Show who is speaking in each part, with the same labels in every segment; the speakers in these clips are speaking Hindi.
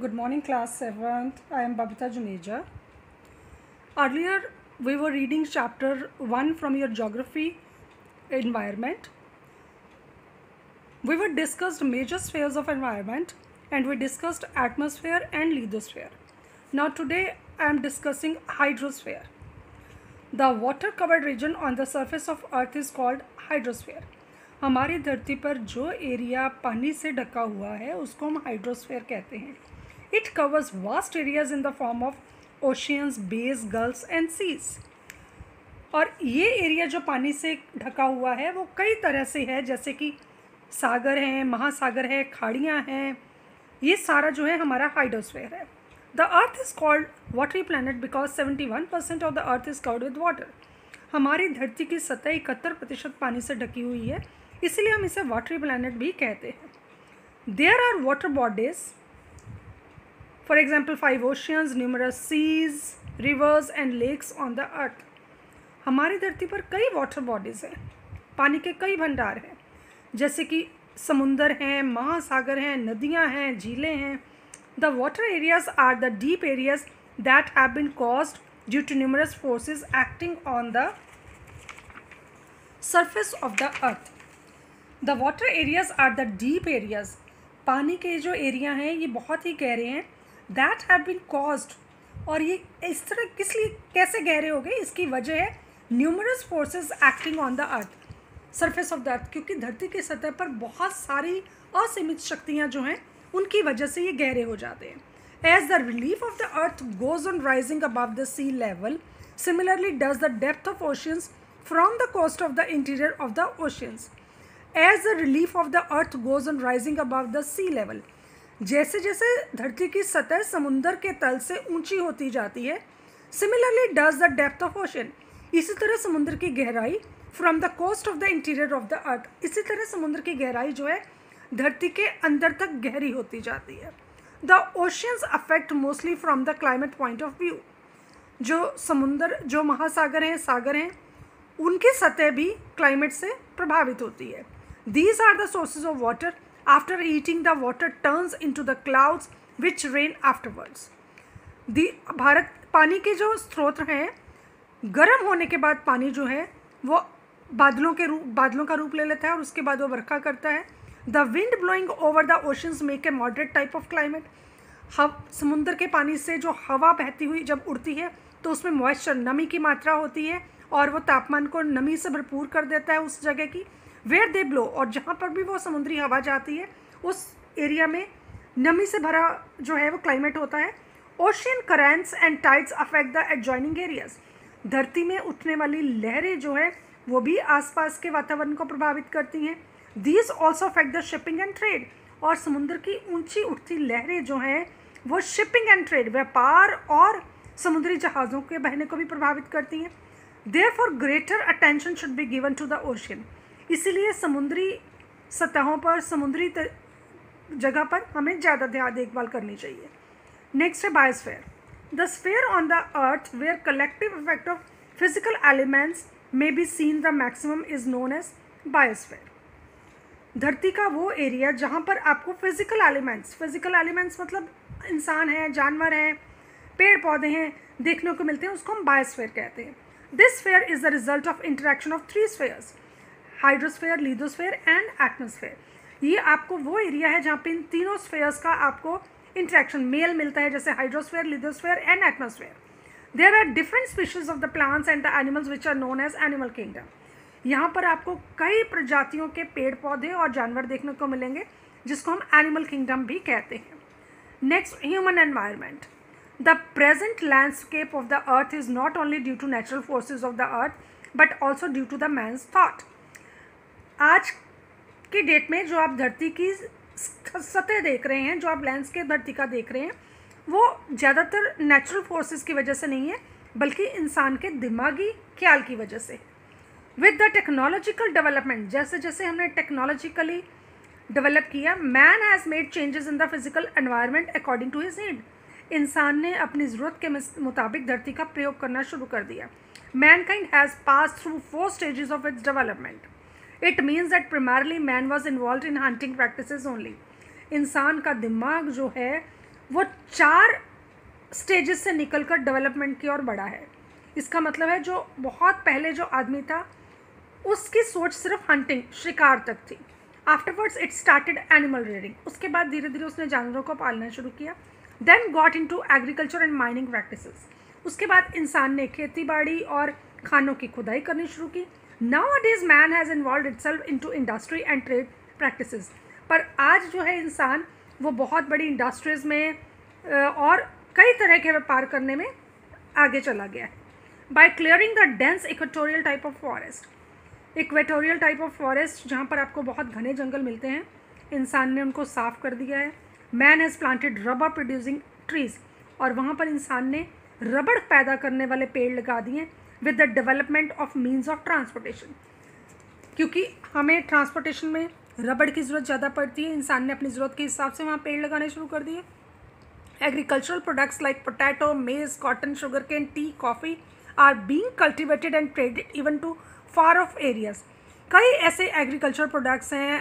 Speaker 1: Good morning, class 7th. I am Babita Juneja. Earlier, we were reading chapter 1 from your geography environment. We were discussed major spheres of environment and we discussed atmosphere and lithosphere. Now today I am discussing hydrosphere. The water covered region on the surface of earth is called hydrosphere. हमारी धरती पर जो एरिया पानी से ढका हुआ है उसको हम हाइड्रोस्फीयर कहते हैं. It covers vast areas in the form of oceans, bays, gulfs and seas. और ये एरिया जो पानी से ढका हुआ है वो कई तरह से है, जैसे कि सागर हैं, महासागर है, खाड़ियाँ हैं. ये सारा जो है हमारा हाइड्रोस्फीयर है. The earth is called watery planet because 71% of the earth is covered with water. हमारी धरती की सतह 71% पानी से ढकी हुई है, इसलिए हम इसे वाटरी प्लैनेट भी कहते हैं. There are water bodies, for example 5 oceans, numerous seas, rivers and lakes on the earth. हमारी धरती पर कई वाटर बॉडीज़ हैं, पानी के कई भंडार हैं, जैसे कि समुंदर हैं, महासागर हैं, नदियां हैं, झीलें हैं. The water areas are the deep areas that have been caused due to numerous forces acting on the surface of the earth. The water areas are the deep areas. पानी के जो एरिया हैं ये बहुत ही गहरे हैं. That have been caused, और ये इस तरह किस लिए कैसे गहरे हो गए, इसकी वजह है numerous forces acting on the earth, surface of the earth, क्योंकि धरती की सतह पर बहुत सारी असीमित शक्तियाँ जो हैं उनकी वजह से ये गहरे हो जाते हैं. As the relief of the earth goes on rising above the sea level, similarly does the depth of oceans from the coast of the interior of the oceans. As the relief of the earth goes on rising above the sea level, जैसे जैसे धरती की सतह समुंदर के तल से ऊंची होती जाती है, similarly does the depth of ocean, इसी तरह समुद्र की गहराई from the coast of the interior of the earth, इसी तरह समुद्र की गहराई जो है धरती के अंदर तक गहरी होती जाती है. The oceans affect mostly from the climate point of view. जो समुंदर, जो महासागर हैं, सागर हैं, उनकी सतह भी क्लाइमेट से प्रभावित होती है. These are the sources of water. After heating, the water turns into the clouds which rain afterwards. Bharat पानी के जो स्रोत हैं, गर्म होने के बाद पानी जो है वो बादलों का रूप ले लेता है और उसके बाद वो बरखा करता है. The wind blowing over the oceans make a moderate type of climate. समुंदर के पानी से जो हवा बहती हुई जब उड़ती है तो उसमें मॉइस्चर, नमी की मात्रा होती है और वो तापमान को नमी से भरपूर कर देता है उस जगह की. Where they blow, और जहाँ पर भी वो समुद्री हवा जाती है उस एरिया में नमी से भरा जो है वो क्लाइमेट होता है. Ocean currents and tides affect the adjoining areas. धरती में उठने वाली लहरें जो है वो भी आसपास के वातावरण को प्रभावित करती हैं. These also affect the shipping and trade. और समुद्र की ऊंची उठती लहरें जो हैं वो शिपिंग एंड ट्रेड, व्यापार और समुद्री जहाज़ों के बहने को भी प्रभावित करती हैं. Therefore greater attention should be given to the ocean. इसीलिए समुद्री सतहों पर, समुद्री जगह पर हमें ज़्यादा देखभाल करनी चाहिए. नेक्स्ट है biosphere. The sphere on the earth where collective effect of physical elements may be seen the maximum is known as biosphere. धरती का वो एरिया जहाँ पर आपको फिजिकल एलिमेंट्स मतलब इंसान हैं, जानवर हैं, पेड़ पौधे हैं देखने को मिलते हैं, उसको हम बायोस्फीयर कहते हैं. This sphere is the result of interaction of 3 spheres, hydrosphere, lithosphere and atmosphere. ये आपको वो एरिया है जहाँ पे इन तीनों स्फीयर्स का आपको इंटरेक्शन, मेल मिलता है, जैसे hydrosphere, lithosphere and atmosphere. There are different species of the plants and the animals which are known as animal kingdom. यहाँ पर आपको कई प्रजातियों के पेड़ पौधे और जानवर देखने को मिलेंगे जिसको हम एनिमल किंगडम भी कहते हैं. Next, human environment. The present landscape of the earth is not only due to natural forces of the earth but also due to the man's thought. आज की डेट में जो आप धरती की सतह देख रहे हैं, जो आप लैंडस्केप धरती का देख रहे हैं, वो ज़्यादातर नेचुरल फोर्सेस की वजह से नहीं है बल्कि इंसान के दिमागी ख्याल की वजह से. विद द टेक्नोलॉजिकल डेवलपमेंट, जैसे जैसे हमने टेक्नोलॉजिकली डेवलप किया, man has made changes in the physical environment according to his need. इंसान ने अपनी ज़रूरत के मुताबिक धरती का प्रयोग करना शुरू कर दिया. Mankind has pass through 4 stages of its development. It means that primarily man was involve in hunting practices only. इंसान का दिमाग जो है वो 4 स्टेजेस से निकलकर डेवलपमेंट की ओर बढ़ा है। इसका मतलब है जो बहुत पहले जो आदमी था उसकी सोच सिर्फ हंटिंग, शिकार तक थी। Afterwards it started animal rearing, उसके बाद धीरे धीरे उसने जानवरों को पालना शुरू किया। Then got into agriculture and mining practices, उसके बाद इंसान ने खेती बाड़ी और खानों की खुदाई करनी शुरू की। Nowadays man has involved itself into industry and trade practices, पर आज जो है इंसान वो बहुत बड़ी इंडस्ट्रीज़ में और कई तरह के व्यापार करने में आगे चला गया है। By clearing the dense equatorial type of forest, equatorial type of forest जहाँ पर आपको बहुत घने जंगल मिलते हैं, इंसान ने उनको साफ़ कर दिया है। Man has planted rubber producing trees, और वहाँ पर इंसान ने रबड़ पैदा करने वाले पेड़ लगा दिए with the development of means of transportation, क्योंकि हमें ट्रांसपोर्टेशन में रबड़ की ज़रूरत ज़्यादा पड़ती है। इंसान ने अपनी ज़रूरत के हिसाब से वहाँ पेड़ लगाने शुरू कर दिए। Agricultural products like potato, maize, cotton, sugar cane, tea, coffee are being cultivated and traded even to far off areas. कई ऐसे एग्रीकल्चर प्रोडक्ट्स हैं,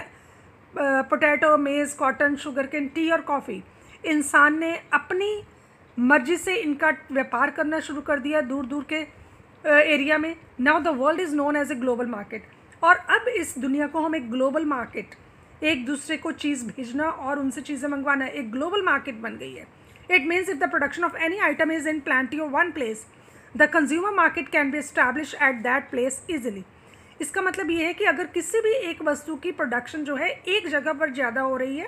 Speaker 1: potato, maize, cotton, sugar cane, tea और कॉफ़ी, इंसान ने अपनी मर्जी से इनका व्यापार करना शुरू कर दिया दूर दूर के एरिया में। Now the world is known as a global market, और अब इस दुनिया को हम एक ग्लोबल मार्केट, एक दूसरे को चीज़ भेजना और उनसे चीज़ें मंगवाना एक ग्लोबल मार्केट बन गई है। It means if the production of any item is in plenty और one place, the consumer market can be establish at that place easily. इसका मतलब ये है कि अगर किसी भी एक वस्तु की प्रोडक्शन जो है एक जगह पर ज़्यादा हो रही है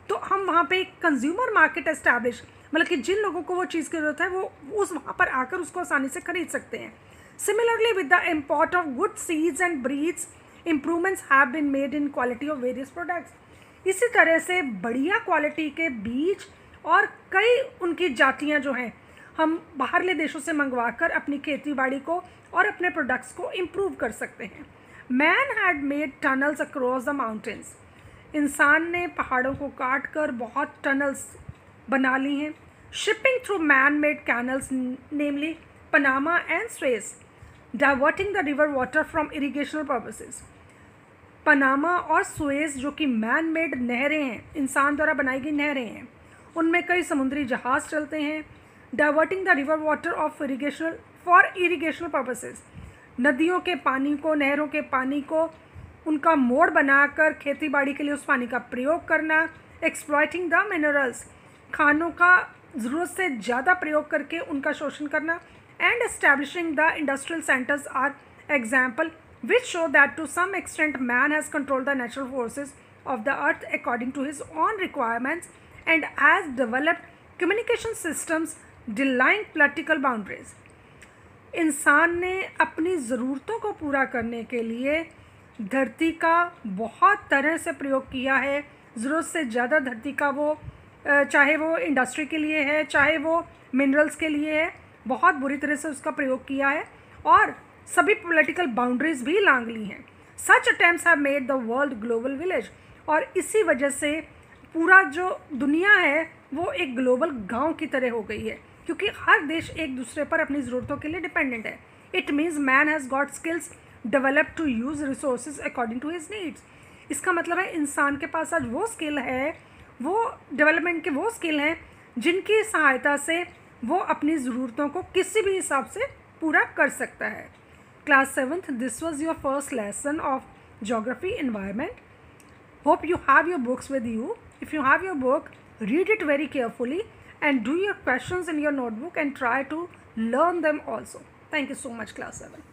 Speaker 1: तो हम वहाँ पे एक कंज्यूमर मार्केट एस्टैब्लिश, मतलब कि जिन लोगों को वो चीज़ की ज़रूरत है वो उस वहाँ पर आकर उसको आसानी से खरीद सकते हैं। Similarly with the import of good seeds and breeds, improvements have been made in quality of various products. इसी तरह से बढ़िया क्वालिटी के बीज और कई उनकी जातियाँ जो हैं हम बाहरले देशों से मंगवा कर अपनी खेती बाड़ी को और अपने प्रोडक्ट्स को इम्प्रूव कर सकते हैं। Man had made tunnels across the mountains, इंसान ने पहाड़ों को काट कर बहुत टनल्स बना ली हैं। Shipping through man made canals namely Panama and Suez, diverting the river water from irrigational purposes. Panama और सुएज जो कि मैन मेड नहरें हैं, इंसान द्वारा बनाई गई नहरें हैं, उनमें कई समुद्री जहाज़ चलते हैं। Diverting the river water of irrigational for irrigational purposes, नदियों के पानी को, नहरों के पानी को उनका मोड़ बनाकर खेती बाड़ी के लिए उस पानी का प्रयोग करना। एक्सप्लॉइटिंग द मिनरल्स, खानों का ज़रूरत से ज़्यादा प्रयोग करके उनका शोषण करना। And establishing the industrial centres are example which show that to some extent man has controlled the natural forces of the earth according to his own requirements and has developed communication systems denying political boundaries. इंसान ने अपनी ज़रूरतों को पूरा करने के लिए धरती का बहुत तरह से प्रयोग किया है। ज़रूरत से ज़्यादा धरती का वो चाहे वो इंडस्ट्री के लिए है, चाहे वो मिनरल्स के लिए है, बहुत बुरी तरह से उसका प्रयोग किया है और सभी पॉलिटिकल बाउंड्रीज भी लांघ ली हैं। Such attempts have made the world global village, और इसी वजह से पूरा जो दुनिया है वो एक ग्लोबल गांव की तरह हो गई है, क्योंकि हर देश एक दूसरे पर अपनी ज़रूरतों के लिए डिपेंडेंट है। It means man has got skills develop to use resources according to his needs. इसका मतलब है इंसान के पास आज वो स्किल है, वो डेवलपमेंट के वो स्किल हैं जिनकी सहायता से वो अपनी ज़रूरतों को किसी भी हिसाब से पूरा कर सकता है। Class 7th, this was your first lesson of Geography Environment. Hope you have your books with you. If you have your book, read it very carefully and do your questions in your notebook and try to learn them also. Thank you so much, Class 7.